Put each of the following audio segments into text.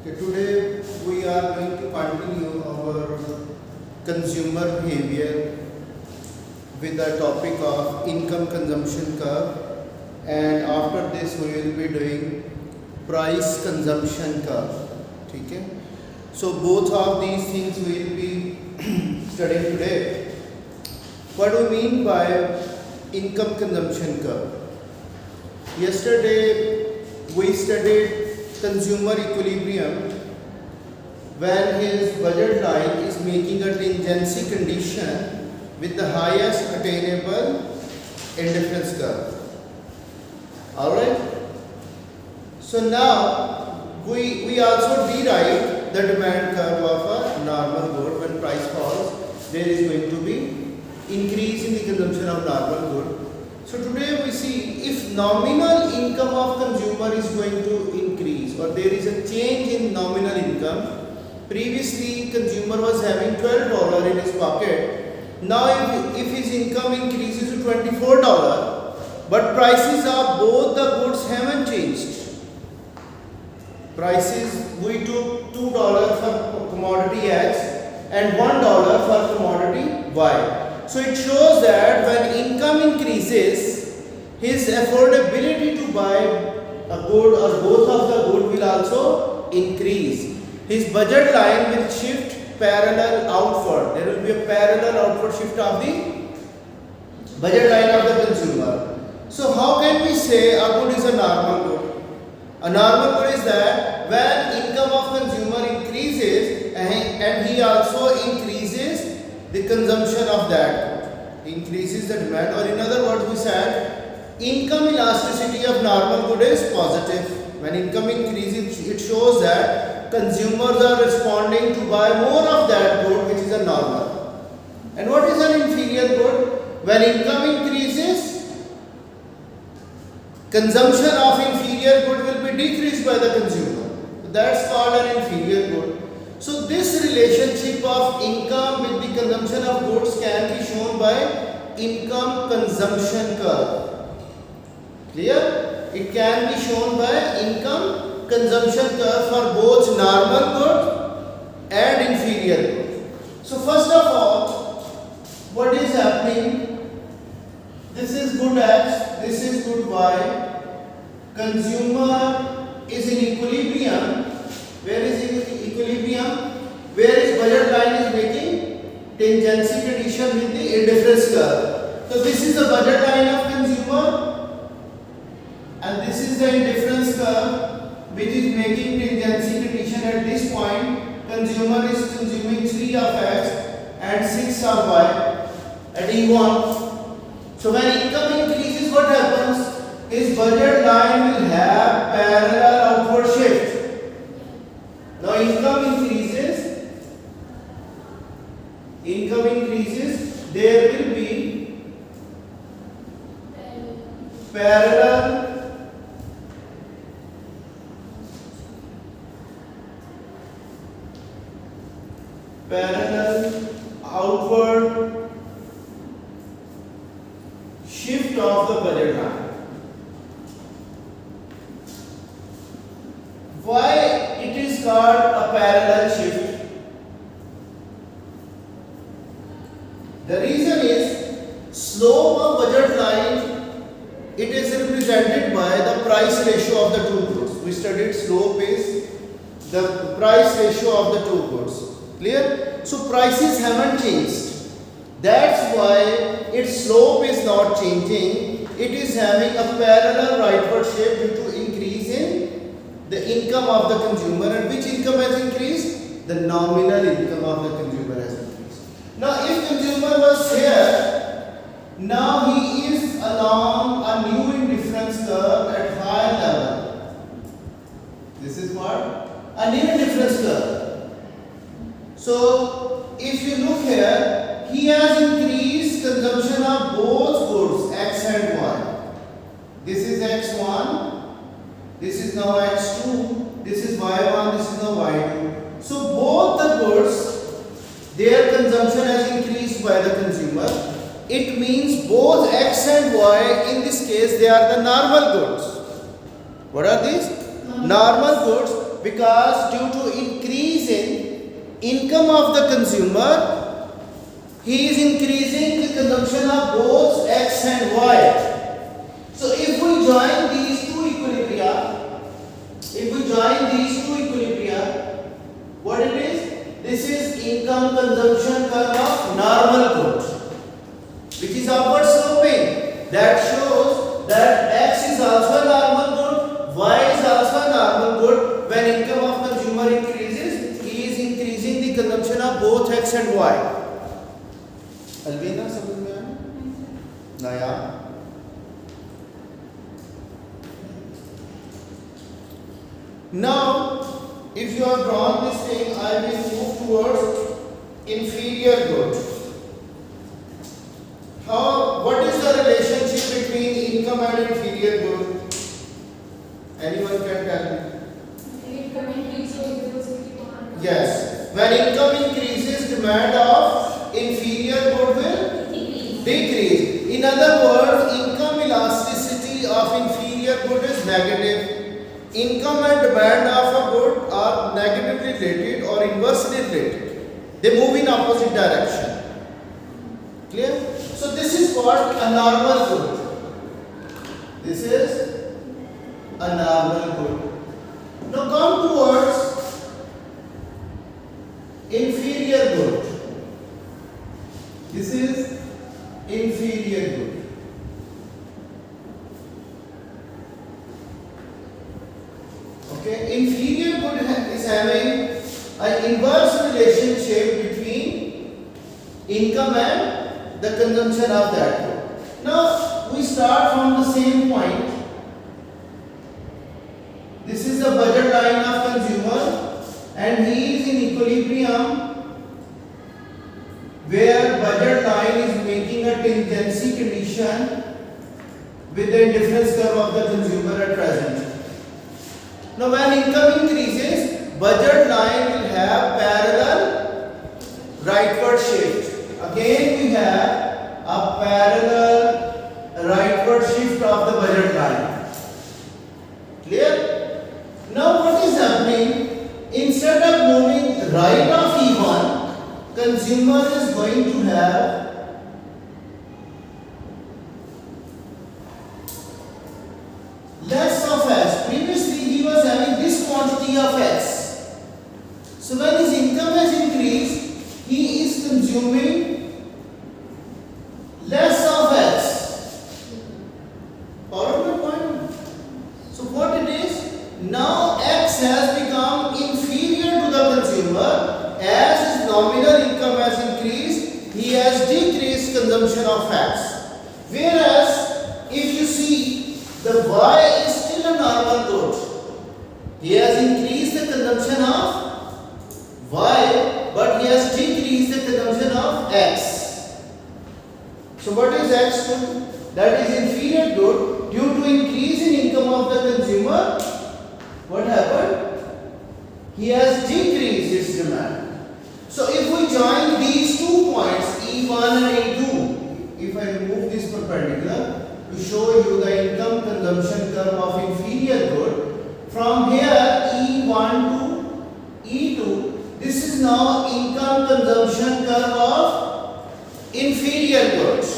Okay, today we are going to continue our consumer behavior with the topic of income consumption curve, and after this we will be doing price consumption curve. Okay, so both of these things we will be studying today. What do we mean by income consumption curve? Yesterday we studied consumer equilibrium when his budget line is making a tangency condition with the highest attainable indifference curve. Alright? So now we also rewrite the demand curve of a normal good. When price falls, there is going to be increase in the consumption of normal good. So today we see if nominal income of consumer is going to increase, or there is a change in nominal income. Previously consumer was having $12 in his pocket. Now if his income increases to $24, but prices of both the goods haven't changed. Prices, we took $2 for commodity X and $1 for commodity Y. So it shows that when income increases, his affordability to buy a good or both of the good will also increase. His budget line will shift parallel outward. There will be a parallel outward shift of the budget line of the consumer. So how can we say a good is a normal good? A normal good is that when income of consumer increases and he also increases the consumption of that, increases the demand, or in other words we said income elasticity of normal good is positive. When income increases, it shows that consumers are responding to buy more of that good which is a normal. And what is an inferior good? When income increases, consumption of inferior good will be decreased by the consumer. That's called an inferior good. So this relationship of income with the consumption of goods can be shown by income consumption curve. Clear? It can be shown by income consumption curve for both normal good and inferior good. So first of all, what is happening? This is good X, this is good Y. Consumer is in equilibrium. Where is equilibrium? Where his budget line is making tangency condition with the indifference curve. So this is the budget line of consumer, and this is the indifference curve which is making tangency condition at this point. Consumer is consuming 3 of X and 6 of Y at E1. So when income increases, what happens? His budget line will have parallel outward shift. Now income increases, there will be parallel outward shift of the budget line. Why it is called a parallel shift? The reason is slope of budget line, it is represented by the price ratio of the two goods. We studied slope is the price ratio of the two goods. Clear? So prices haven't changed. That's why its slope is not changing. It is having a parallel rightward shape due to increase in the income of the consumer. And which income has increased? The nominal income of the consumer has increased. Now if consumer was here, now he is along a new indifference curve at higher level. This is what? A new indifference curve. So if you look here, he has increased consumption of both goods X and Y. This is X1, this is now X2, this is Y1, this is now Y2. So both the goods, their consumption has increased by the consumer. It means both X and Y, in this case, they are the normal goods. What are these? Normal goods. Because due to increase in income of the consumer, he is increasing the consumption of both X and Y. So if we join these two equilibria, what it is? This is income consumption curve of normal good, which is upward sloping. That shows that X is also a normal good, Y is also a normal good. When income of consumer increases, he is increasing the consumption of both X and Y. अलविदा समझ में आया? नया. Now, if you have drawn this thing, I will move towards inferior good. What is the relationship between income and inferior good? Anyone can tell me? Yes. When income increases, demand of inferior good will decrease. In other words, income elasticity of inferior good is negative. Income and demand of a good are negatively related or inversely related. They move in opposite direction. Clear? So this is called a normal good. This is a normal good. Now come towards inferior good. This is inferior good. Okay, inferior good is having an inverse relationship between income and the consumption of that good. Now we start from the same point. This is the budget line of consumer and he is in equilibrium where budget line is making a tangency condition with the indifference curve of the consumer at present. Now when income increases, budget line will have parallel rightward shift. Again we have a parallel rightward shift of the budget line. Clear? Now what is happening? Instead of moving right of E1, consumer is going to have less of S. Previously he was having this quantity of X. So when his income has increased, he is consuming less of X. Follow my point? So what it is? Now X has become inferior to the consumer. As his nominal income has increased, he has decreased consumption of X. Whereas if you see, the Y is still a normal good. He has increased the consumption of Y, but he has decreased the consumption of X. So what is X good? That is inferior good. Due to increase in income of the consumer, what happened? He has decreased its demand. So if we join these 2 points, E1 and E2, if I remove this perpendicular, to show you the income consumption curve of inferior good. From here E1 to E2, this is now income consumption curve of inferior goods.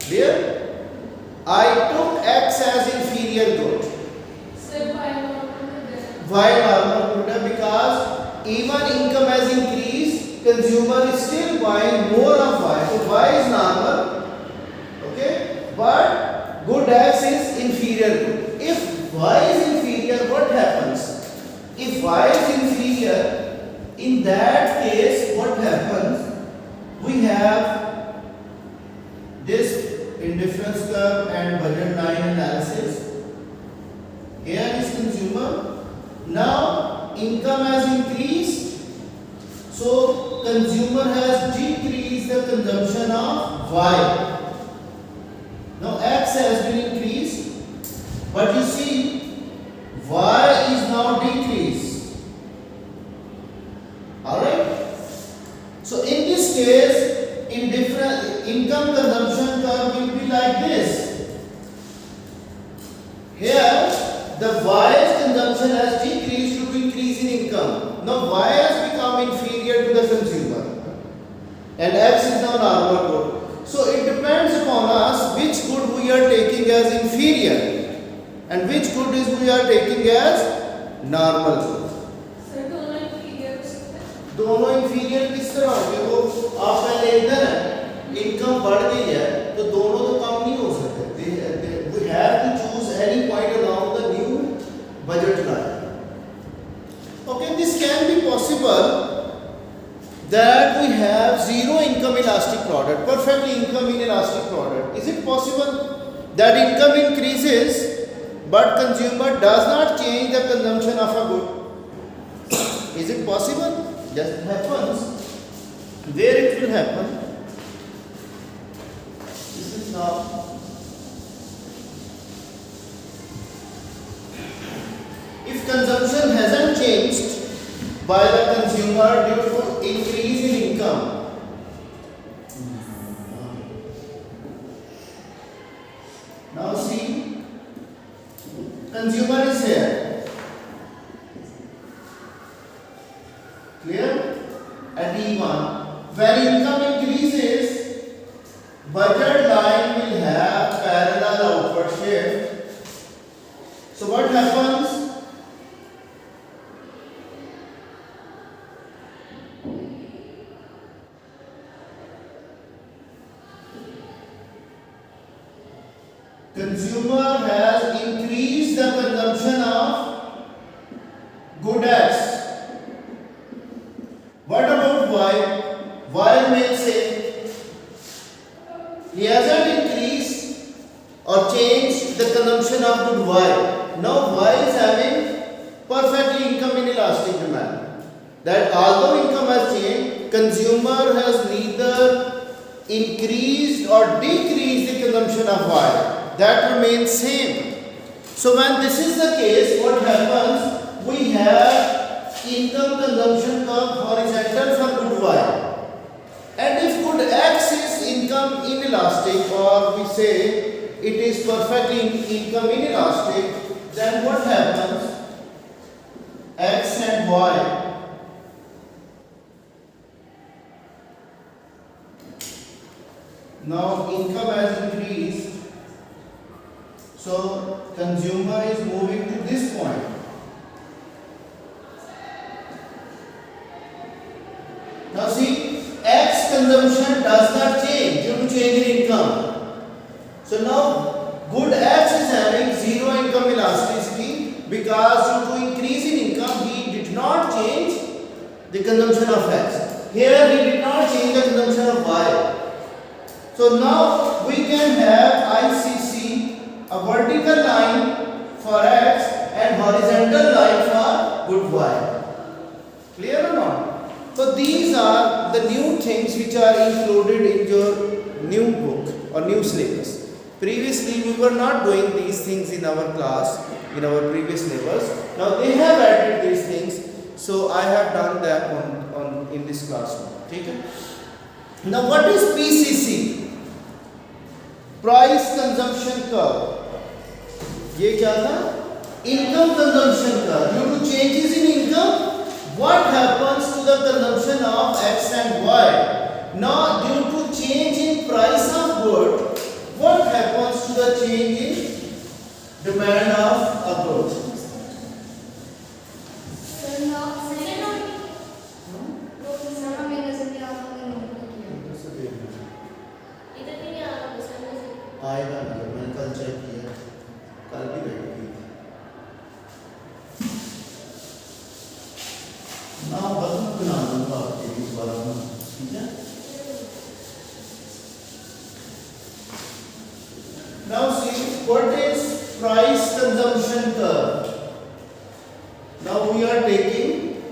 Clear? I took X as inferior good. Why normal good? Because even income has increased, consumer is still buying more of Y. So Y is normal. Okay, but good X is inferior good. If Y is inferior, what happens? If Y is inferior, in that case, what happens? We have this indifference curve and budget line analysis. Here is consumer. Now income has increased, so consumer has decreased the consumption of Y. Now X has been increased, but you see Y is now decreased. Alright? So in this case, in different income consumption curve will be like this. Here the Y's consumption has decreased due to increase in income. Now Y has become inferior to the consumer and X is now normal good. So it depends upon us which good we are taking as inferior and which good is we are taking as normal good. दोनों inferior किस तरह होंगे? वो आप पहले इधर है income बढ़ गई है तो दोनों तो कम नहीं हो सकते. We have to choose any point along the new budget line. Okay, this can be possible that we have zero income elastic product, perfectly income inelastic product. Is it possible that income increases but consumer does not change the consumption of a good? Is it possible? That happens. Where it will happen? This is now. If consumption hasn't changed by the consumer due to increase in income, now see, consumer is here. Clear? At E1, when income increases, budget line will have parallel outward shift. So what happens? Consumer has increased the consumption of good X. What about Y? Y remains same. He hasn't increased or changed the consumption of good Y. Now Y is having perfectly income inelastic demand. That although income has changed, consumer has neither increased or decreased the consumption of Y. That remains same. So when this is the case, what happens? We have income consumption curve horizontal for good Y. And if good X is income inelastic, or we say it is perfectly income inelastic, then what happens? X and Y. Now income has increased. So consumer is moving to this point. Now see, X consumption does not change due to change in income. So now good X is having zero income elasticity because due to increase in income he did not change the consumption of X. Here he did not change the consumption of Y. So now we can have ICC, a vertical line for X and horizontal line for good Y. Clear or not? So these are the new things which are included in your new book or new syllabus. Previously we were not doing these things in our class, in our previous syllabus. Now they have added these things, so I have done that in this classroom. Okay? Now what is PCC? Price consumption curve. ये क्या था? Income consumption curve. Due to changes in income, what happens to the consumption of X and Y? Now, due to change in price of good, what happens to the change in demand of a good? आएगा ना, मैंने कल check किया, कल भी बैठ गई थी। ना बदल बना दूंगा आपके इस बार में, ठीक है? Now see, what is price consumption curve? Now we are taking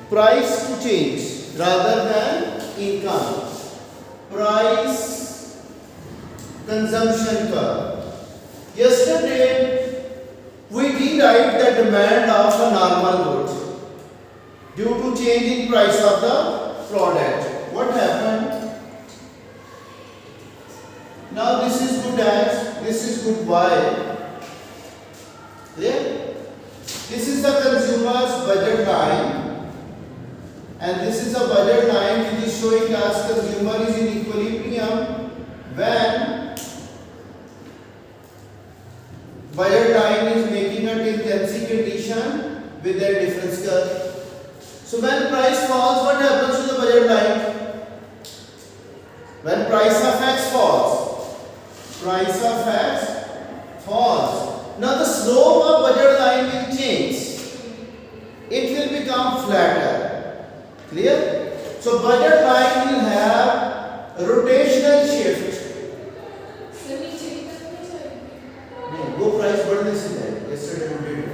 price to change rather than income. Price consumption curve. Yesterday we derived the demand of a normal good due to change in price of the product. What happened? Now this is good X, this is good Y. Clear? This is the consumer's budget line, and this is a budget line which is showing us consumer is in equilibrium when budget line is making a tangency condition with a difference curve. So when price falls, what happens to the budget line? When price of X falls, price of X falls. Now the slope of budget line will change. It will become flatter. Clear? So budget line will have a rotational shift. वो price बढ़ने से है yesterday we did.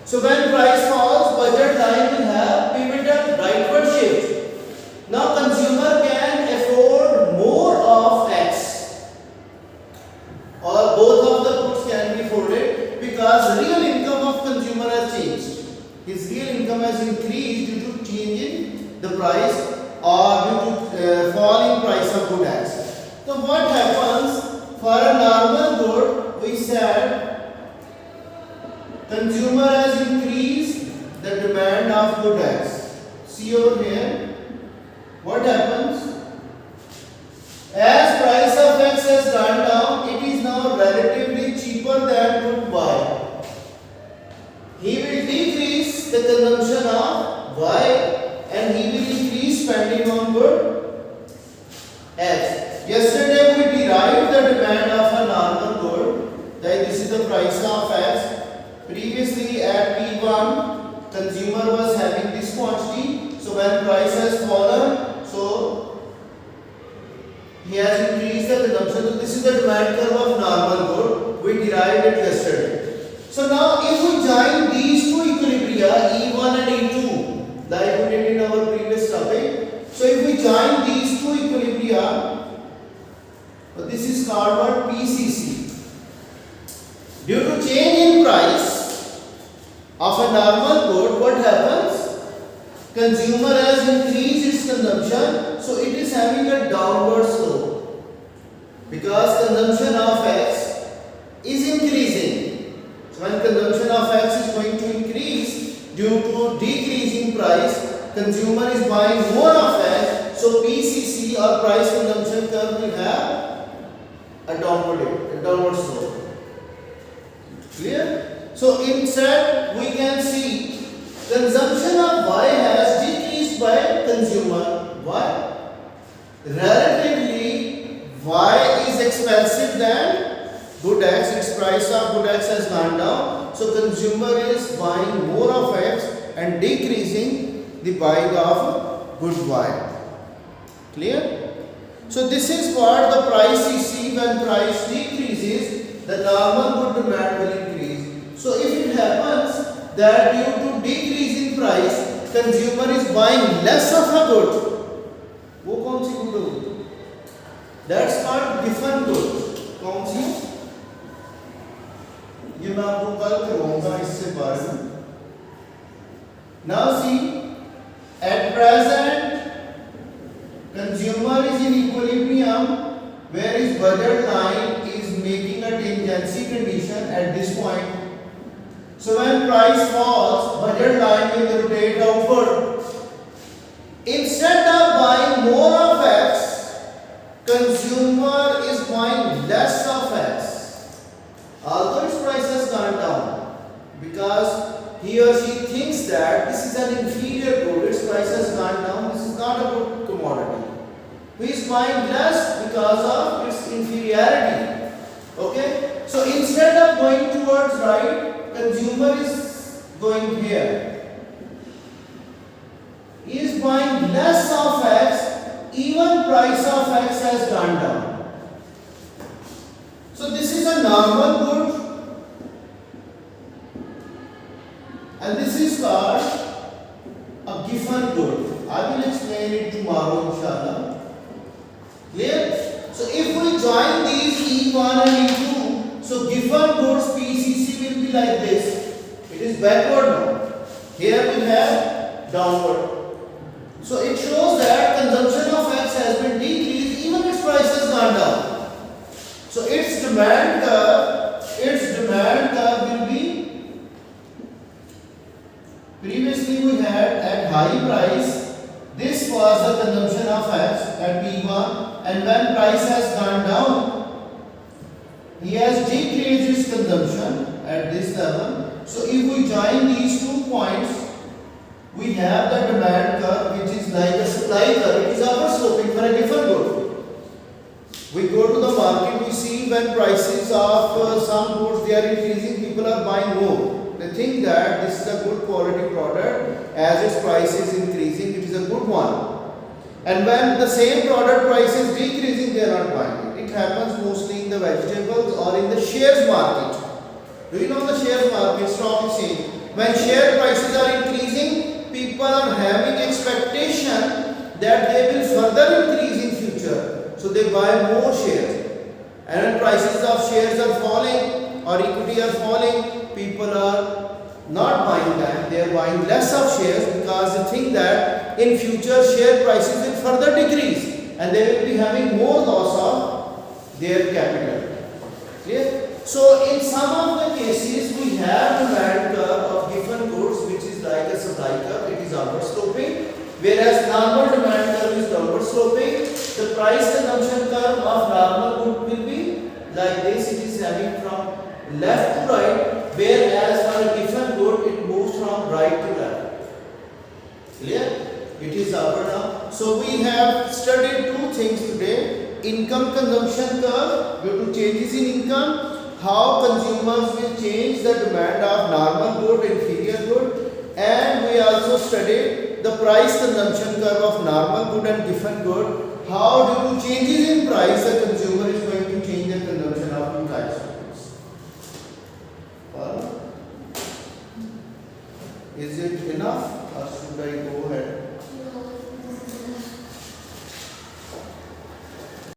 So when price falls, budget line will have pivotal rightward shift. Now consumer can afford more of X, or both of the goods can be afforded because real income of consumer has changed. His real income has increased due to change in the price or due to fall in price of good X. So what happens for a normal good? We said consumer has increased the demand of good X. See over here, what happens? As price of X has gone down, it is now relatively cheaper than good Y. He will decrease the consumption of Y and he will increase spending on good X. Yesterday we derived the demand of a normal good. That this is the price of X. Previously at P1, consumer was having this quantity. So when price has fallen, so he has increased the consumption. So this is the demand curve of normal good. We derived it yesterday. So now if we join these two equilibria, E1 and E2, like we did in our previous topic. So if we join these two equilibria, this is called what? PCC. Due to change in price of a normal good, what happens? Consumer has increased its consumption, so it is having a downward slope. Because consumption of X is increasing. So when consumption of X is going to increase due to decreasing price, consumer is buying more of X, so PCC or price consumption curve will have a downward slope. Clear? So instead we can see consumption of Y has decreased by consumer. Why? Relatively Y is expensive than good X. Its price of good X has gone down. So consumer is buying more of X and decreasing the buying of good Y. Clear? So this is what the price you see when price decreases. The normal good demand will increase. So if it happens that due to decrease in price, consumer is buying less of a good, वो कौन सी good होगी? That's called different good. कौन सी? ये मैं आपको कल करवाऊंगा इससे बारे में. Now see, at present, consumer is in equilibrium where his budget line is making a tangency condition at this point. So when price falls, budget line will rotate outward. Instead of buying more of X, consumer is buying less of X. Although its price has gone down, because he or she thinks that this is an inferior good, its price has gone down, this is not a good commodity. He is buying less because of its inferiority. Okay? So instead of going towards right, consumer is going here. He is buying less of X, even price of X has gone down. So this is a normal good, and this is called a given good. I will explain it tomorrow, inshallah. Clear? So if we join these E1 and E2, so given goods PCC will be like this. It is backward now. Here we have downward. So it shows that consumption of X has been decreased, even its price has gone down. So its demand curve will be and when price has gone down, he has decreased his consumption at this level. So if we join these 2 points, we have the demand curve which is like a supply curve. It is upward sloping for a given good. We go to the market, we see when prices of some goods they are increasing, people are buying more. They think that this is a good quality product, as its price is increasing, it is a good one. And when the same product price is decreasing, they are not buying it. It happens mostly in the vegetables or in the shares market. Do you know the shares market, stock exchange? When share prices are increasing, people are having expectation that they will further increase in future. So they buy more shares. And when prices of shares are falling or equity are falling, people are not buying that. They are buying less of shares because they think that in future share prices will further decrease and they will be having more loss of their capital. Clear? So in some of the cases we have demand curve of given goods which is like a supply curve, it is upward sloping, whereas normal demand curve is downward sloping. The price consumption curve of normal good will be like this, it is having from left to right, whereas for a given good it moves from right to left. Clear? It is upward down. So we have studied 2 things today: income consumption curve due to changes in income, how consumers will change the demand of normal good, inferior good, and we also studied the price consumption curve of normal good and given good, how due to changes in price the consumer is going to change the consumption of 2 types of goods. Is it enough or should I